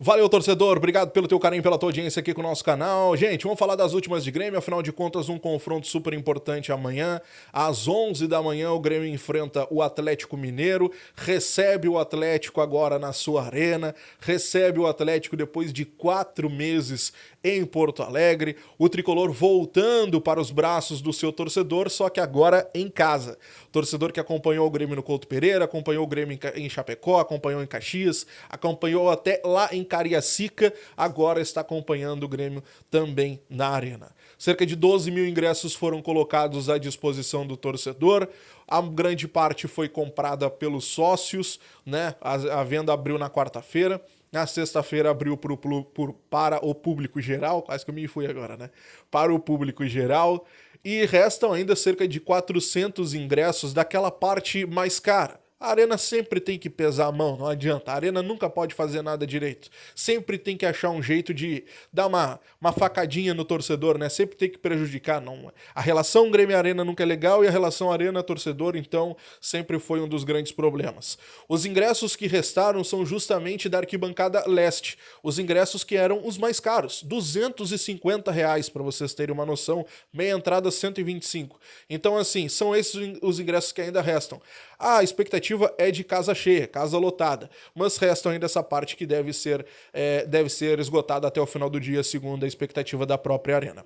Valeu, torcedor. Obrigado pelo teu carinho, pela tua audiência aqui com o nosso canal. Gente, vamos falar das últimas de Grêmio. Afinal de contas, um confronto super importante amanhã. Às 11 da manhã, o Grêmio enfrenta o Atlético Mineiro. Recebe o Atlético agora na sua arena. Recebe o Atlético depois de 4 meses em Porto Alegre. O tricolor voltando para os braços do seu torcedor, só que agora em casa. Torcedor que acompanhou o Grêmio no Couto Pereira, acompanhou o Grêmio em Chapecó, acompanhou em Caxias, acompanhou até lá em Cariacica, agora está acompanhando o Grêmio também na arena. Cerca de 12 mil ingressos foram colocados à disposição do torcedor. A grande parte foi comprada pelos sócios, né? A venda abriu na quarta-feira. Na sexta-feira abriu para o público geral, quase que eu me fui agora, né? Para o público geral. E restam ainda cerca de 400 ingressos daquela parte mais cara. A arena sempre tem que pesar a mão, não adianta. A arena nunca pode fazer nada direito. Sempre tem que achar um jeito de dar uma facadinha no torcedor, né? Sempre tem que prejudicar. Não. A relação Grêmio-Arena nunca é legal e a relação Arena-torcedor, então, sempre foi um dos grandes problemas. Os ingressos que restaram são justamente da arquibancada leste. Os ingressos que eram os mais caros. R$ 250, para vocês terem uma noção. Meia entrada, 125. Então, assim, são esses os ingressos que ainda restam. A expectativa é de casa cheia, casa lotada, mas resta ainda essa parte que deve ser esgotada até o final do dia, segundo a expectativa da própria arena.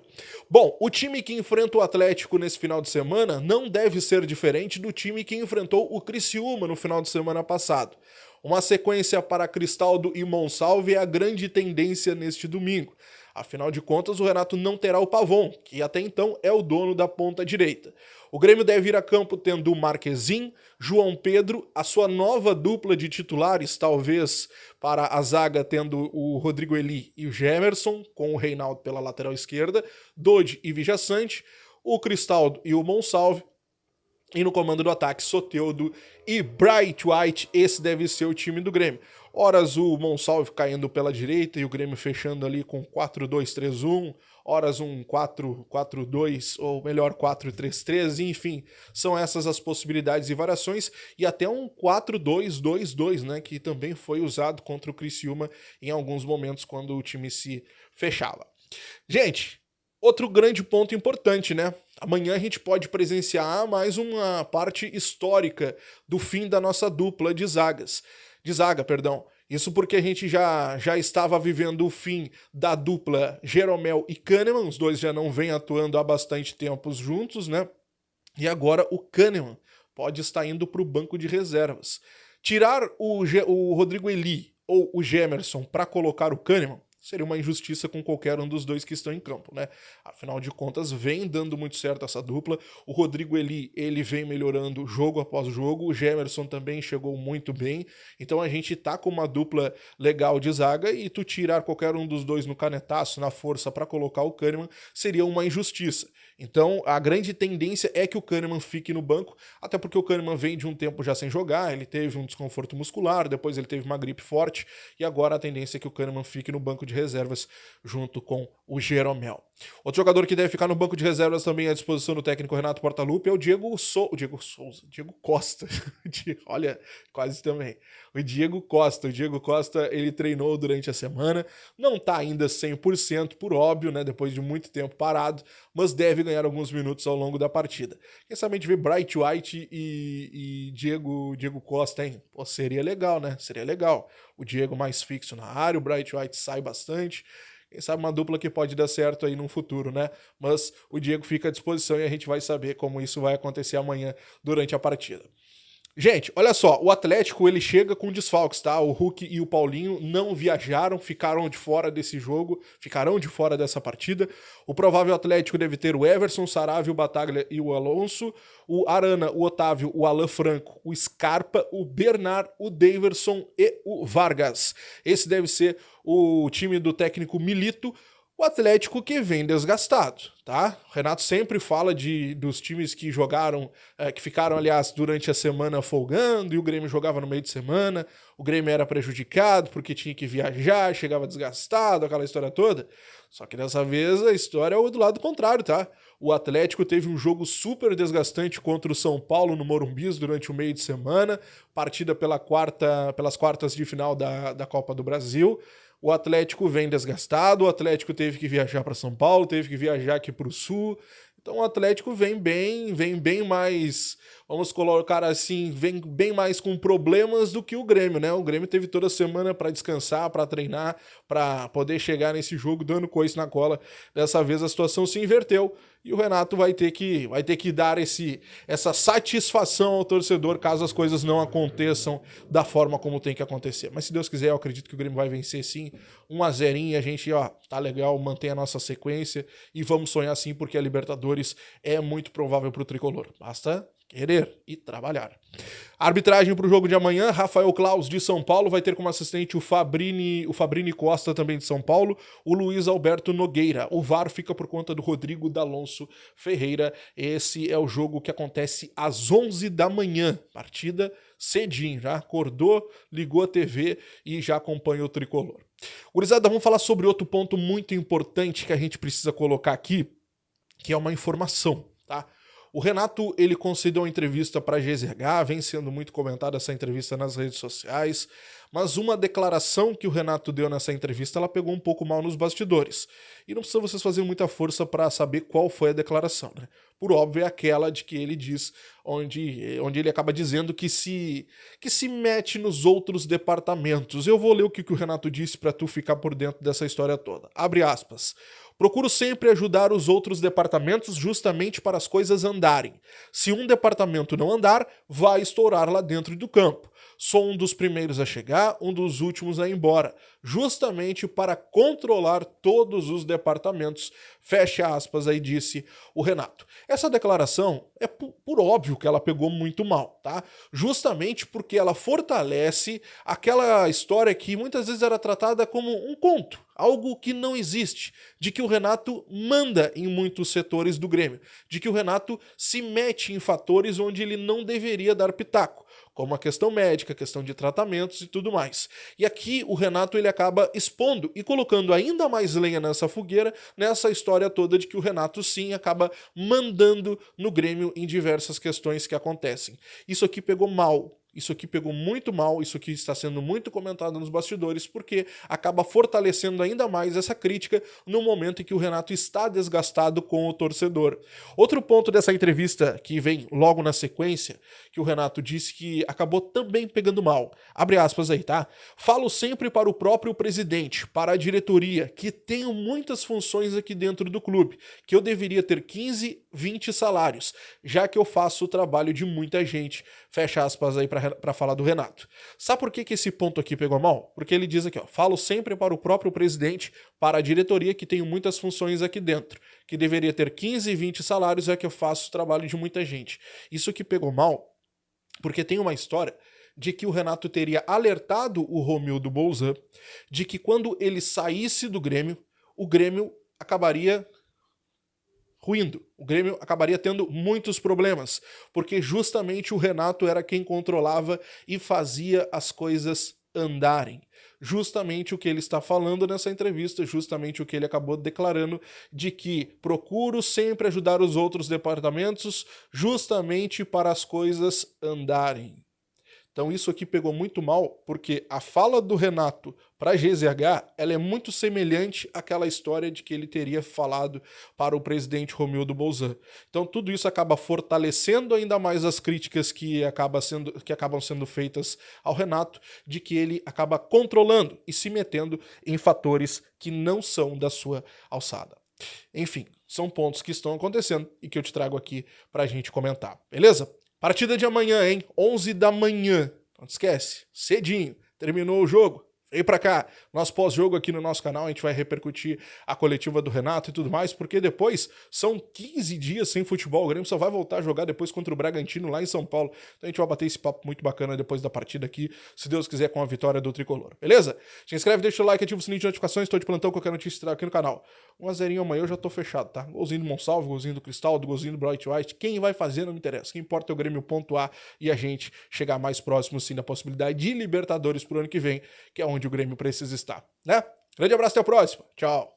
Bom, o time que enfrenta o Atlético nesse final de semana não deve ser diferente do time que enfrentou o Criciúma no final de semana passado. Uma sequência para Cristaldo e Monsalve é a grande tendência neste domingo. Afinal de contas, o Renato não terá o Pavon, que até então é o dono da ponta direita. O Grêmio deve ir a campo tendo o Marquezin, João Pedro, a sua nova dupla de titulares, talvez para a zaga tendo o Rodrigo Eli e o Gemerson, com o Reinaldo pela lateral esquerda, Dodi e Vijaçante, o Cristaldo e o Monsalve, e no comando do ataque, Soteldo e Bright White. Esse deve ser o time do Grêmio. Horas o Monsalve caindo pela direita e o Grêmio fechando ali com 4-2-3-1, horas um 4-4-2, ou melhor, 4-3-3, enfim, são essas as possibilidades e variações, e até um 4-2-2-2, né, que também foi usado contra o Criciúma em alguns momentos quando o time se fechava. Gente, outro grande ponto importante, né? Amanhã a gente pode presenciar mais uma parte histórica do fim da nossa dupla de zaga, perdão. Isso porque a gente já estava vivendo o fim da dupla Jeromel e Kahneman, os dois já não vêm atuando há bastante tempo juntos, né? E agora o Kahneman pode estar indo para o banco de reservas. Tirar o Rodrigo Eli ou o Gemerson para colocar o Kahneman seria uma injustiça com qualquer um dos dois que estão em campo, né? Afinal de contas, vem dando muito certo essa dupla. O Rodrigo Eli, ele vem melhorando jogo após jogo. O Gemerson também chegou muito bem. Então a gente tá com uma dupla legal de zaga e tu tirar qualquer um dos dois no canetaço, na força, para colocar o Kahneman, seria uma injustiça. Então a grande tendência é que o Kahneman fique no banco, até porque o Kahneman vem de um tempo já sem jogar, ele teve um desconforto muscular, depois ele teve uma gripe forte, e agora a tendência é que o Kahneman fique no banco de reservas junto com o Jeromel. Outro jogador que deve ficar no banco de reservas também à disposição do técnico Renato Portaluppi é o Diego Costa. Olha, quase também. O Diego Costa, ele treinou durante a semana, não tá ainda 100%, por óbvio, né, depois de muito tempo parado, mas deve ganhar alguns minutos ao longo da partida. Quem sabe a gente vê Bright White e Diego Costa, hein? Pô, seria legal, né? Seria legal. O Diego mais fixo na área, o Bright White sai bastante. Quem sabe uma dupla que pode dar certo aí no futuro, né? Mas o Diego fica à disposição e a gente vai saber como isso vai acontecer amanhã durante a partida. Gente, olha só, o Atlético ele chega com desfalques, tá? O Hulk e o Paulinho não viajaram, ficaram de fora desse jogo, ficarão de fora dessa partida. O provável Atlético deve ter o Everson, o Saravia, o Bataglia e o Alonso, o Arana, o Otávio, o Alan Franco, o Scarpa, o Bernard, o Daverson e o Vargas. Esse deve ser o time do técnico Milito. O Atlético que vem desgastado, tá? O Renato sempre fala dos times que jogaram, que ficaram, aliás, durante a semana folgando, e o Grêmio jogava no meio de semana, o Grêmio era prejudicado porque tinha que viajar, chegava desgastado, aquela história toda. Só que dessa vez a história é do lado contrário, tá? O Atlético teve um jogo super desgastante contra o São Paulo no Morumbi durante o meio de semana, partida pelas quartas de final da Copa do Brasil. O Atlético vem desgastado, o Atlético teve que viajar para São Paulo, teve que viajar aqui para o Sul. Então o Atlético vem bem mais, vamos colocar assim, vem bem mais com problemas do que o Grêmio, né? O Grêmio teve toda semana para descansar, para treinar, para poder chegar nesse jogo dando coice na cola. Dessa vez a situação se inverteu e o Renato vai ter que dar essa satisfação ao torcedor caso as coisas não aconteçam da forma como tem que acontecer. Mas se Deus quiser, eu acredito que o Grêmio vai vencer sim, 1-0 e a gente, tá legal, mantém a nossa sequência e vamos sonhar sim, porque a Libertadores é muito provável pro tricolor. Basta querer e trabalhar. Arbitragem para o jogo de amanhã, Rafael Claus de São Paulo vai ter como assistente o Fabrini Costa também de São Paulo, o Luiz Alberto Nogueira. O VAR fica por conta do Rodrigo D'Alonso Ferreira. Esse é o jogo que acontece às 11 da manhã, partida cedinho, já acordou, ligou a TV e já acompanha o tricolor. Gurizada, vamos falar sobre outro ponto muito importante que a gente precisa colocar aqui, que é uma informação, tá? O Renato, ele concedeu uma entrevista para a GZH, vem sendo muito comentada essa entrevista nas redes sociais, mas uma declaração que o Renato deu nessa entrevista, ela pegou um pouco mal nos bastidores. E não precisa vocês fazerem muita força para saber qual foi a declaração, né? Por óbvio, é aquela de que ele diz, onde ele acaba dizendo que se mete nos outros departamentos. Eu vou ler o que o Renato disse para tu ficar por dentro dessa história toda. Abre aspas. Procuro sempre ajudar os outros departamentos justamente para as coisas andarem. Se um departamento não andar, vai estourar lá dentro do campo. Sou um dos primeiros a chegar, um dos últimos a ir embora, justamente para controlar todos os departamentos. Fecha aspas, aí disse o Renato. Essa declaração é por óbvio que ela pegou muito mal, tá? Justamente porque ela fortalece aquela história que muitas vezes era tratada como um conto, algo que não existe, de que o Renato manda em muitos setores do Grêmio, de que o Renato se mete em fatores onde ele não deveria dar pitaco, como a questão médica, a questão de tratamentos e tudo mais. E aqui o Renato ele acaba expondo e colocando ainda mais lenha nessa fogueira, nessa história toda de que o Renato sim acaba mandando no Grêmio em diversas questões que acontecem. Isso aqui pegou mal. Isso aqui pegou muito mal, isso aqui está sendo muito comentado nos bastidores, porque acaba fortalecendo ainda mais essa crítica no momento em que o Renato está desgastado com o torcedor. Outro ponto dessa entrevista, que vem logo na sequência, que o Renato disse que acabou também pegando mal. Abre aspas aí, tá? Falo sempre para o próprio presidente, para a diretoria, que tenho muitas funções aqui dentro do clube, que eu deveria ter 15, 20 salários, já que eu faço o trabalho de muita gente. Fecha aspas aí para falar do Renato. Sabe por que esse ponto aqui pegou mal? Porque ele diz aqui, ó, falo sempre para o próprio presidente, para a diretoria, que tenho muitas funções aqui dentro, que deveria ter 15, 20 salários, é que eu faço o trabalho de muita gente. Isso que pegou mal, porque tem uma história de que o Renato teria alertado o Romildo Bolzan de que quando ele saísse do Grêmio, o Grêmio acabaria ruindo. O Grêmio acabaria tendo muitos problemas, porque justamente o Renato era quem controlava e fazia as coisas andarem. Justamente o que ele está falando nessa entrevista, justamente o que ele acabou declarando, de que procuro sempre ajudar os outros departamentos justamente para as coisas andarem. Então isso aqui pegou muito mal, porque a fala do Renato para a GZH, ela é muito semelhante àquela história de que ele teria falado para o presidente Romildo Bolzan. Então tudo isso acaba fortalecendo ainda mais as críticas que acabam sendo feitas ao Renato, de que ele acaba controlando e se metendo em fatores que não são da sua alçada. Enfim, são pontos que estão acontecendo e que eu te trago aqui para a gente comentar, beleza? Partida de amanhã, hein? 11 da manhã. Não te esquece, cedinho. Terminou o jogo. Vem pra cá, nosso pós-jogo aqui no nosso canal, a gente vai repercutir a coletiva do Renato e tudo mais, porque depois são 15 dias sem futebol, o Grêmio só vai voltar a jogar depois contra o Bragantino lá em São Paulo, então a gente vai bater esse papo muito bacana depois da partida aqui, se Deus quiser, com a vitória do Tricolor, beleza? Se inscreve, deixa o like, ativa o sininho de notificações, estou de plantão, qualquer notícia trago aqui no canal. 1-0 amanhã eu já tô fechado, tá? Golzinho do Monsalvo, golzinho do Cristaldo, golzinho do Bright White, quem vai fazer não me interessa, o que importa é o Grêmio pontuar e a gente chegar mais próximo sim da possibilidade de Libertadores pro ano que vem, que é onde o Grêmio precisa estar, né? Grande abraço, até a próxima. Tchau.